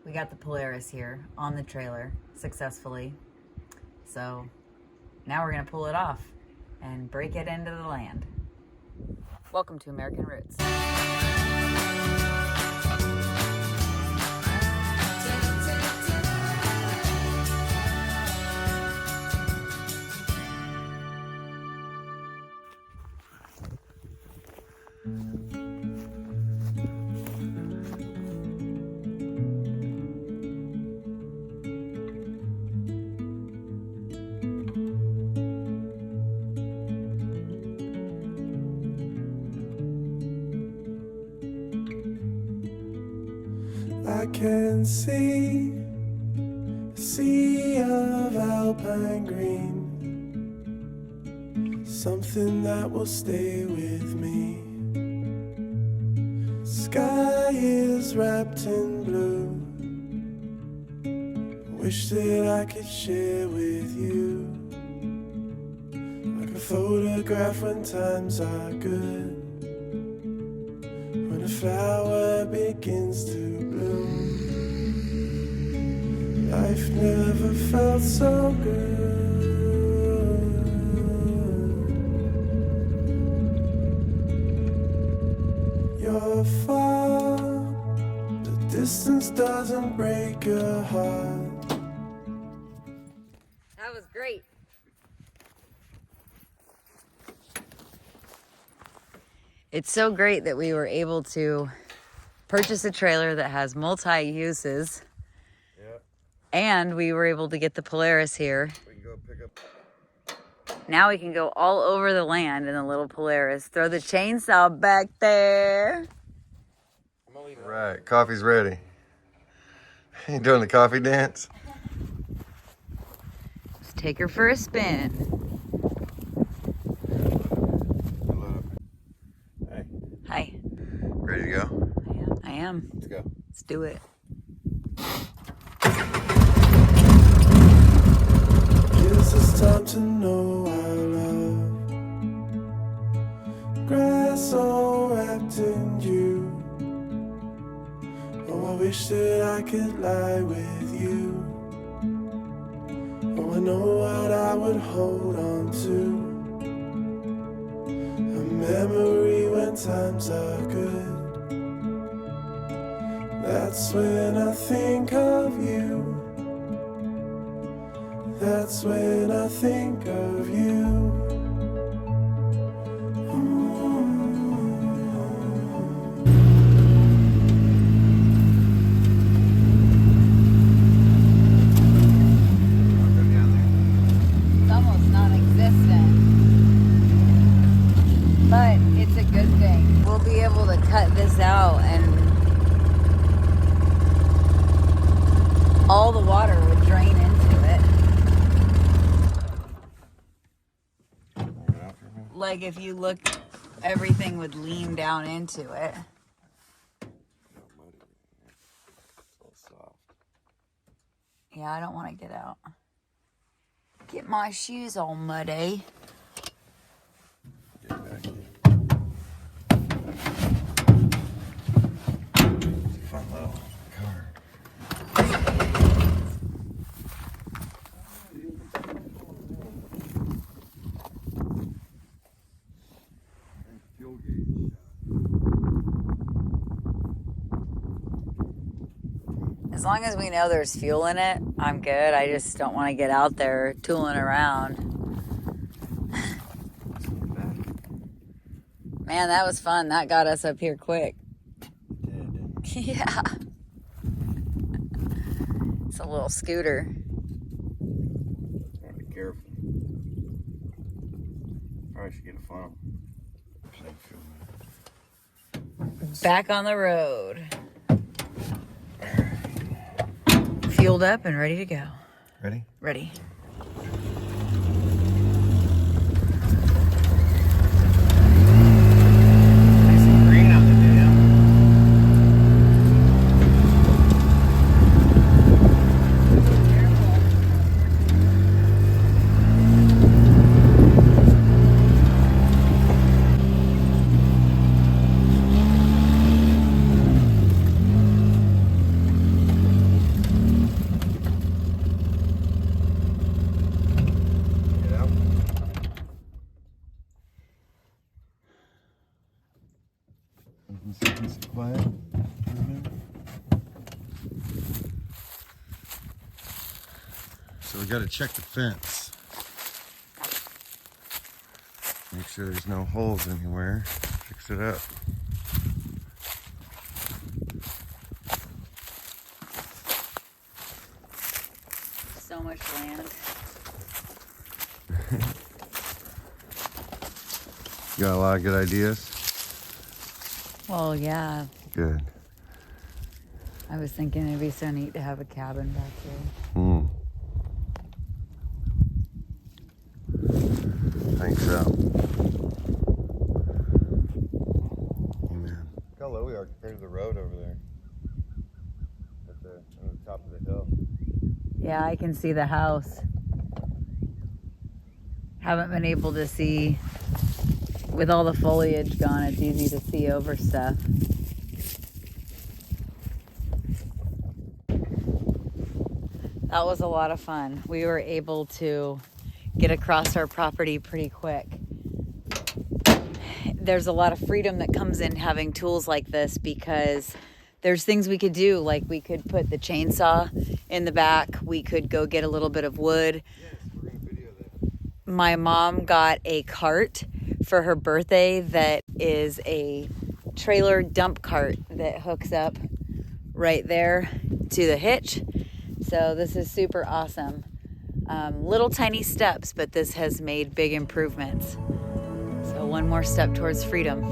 We got the Polaris here on the trailer successfully. So now we're gonna pull it off and break it into the land. Welcome to American Roots. I can see a sea of alpine green, something that will stay with me. Sky is wrapped in blue, wish that I could share with you, like a photograph when times are good, when a flower begins to bloom. Life never felt so good. You're far, the distance doesn't break your heart. That was great. It's so great that we were able to purchase a trailer that has multi-uses. Yep. And we were able to get the Polaris here. We can go pick up. Now we can go all over the land in the little Polaris. Throw the chainsaw back there. Right, coffee's ready. You doing the coffee dance? Let's take her for a spin. Hey, Hi. ready to go? I am. Let's go. Let's do it. Gives us time to know our love. Grass all wrapped in you. Oh, I wish that I could lie with you. Oh, I know what I would hold on to. A memory when times are good. That's when I think of you. That's when I think of you. It's almost non-existent. But it's a good thing. We'll be able to cut this out and all the water would drain into it. Like if you look, everything would lean down into it. Yeah, I don't want to get out. Get my shoes all muddy. Get back in. Fun little car. As long as we know there's fuel in it, I'm good. I just don't want to get out there tooling around. Man, that was fun. That got us up here quick. Yeah. It's a little scooter. Gotta be careful. Probably should get a funnel. Back on the road. Fueled up and ready to go. Ready? Ready. Nice and green on the dam. we gotta check the fence. Make sure there's no holes anywhere. Fix it up. So much land. You got a lot of good ideas? Well, yeah. Good. I was thinking it'd be so neat to have a cabin back here. I think so. Amen. Look how low we are compared to the road over there. At the top of the hill. Yeah, I can see the house. Haven't been able to see, with all the foliage gone, it's easy to see over stuff. That was a lot of fun. We were able to get across our property pretty quick. There's a lot of freedom that comes in having tools like this because there's things we could do, like we could put the chainsaw in the back, we could go get a little bit of wood. Yes, we're gonna video that. My mom got a cart for her birthday that is a trailer dump cart that hooks up right there to the hitch. So this is super awesome. Little tiny steps, but this has made big improvements. So one more step towards freedom.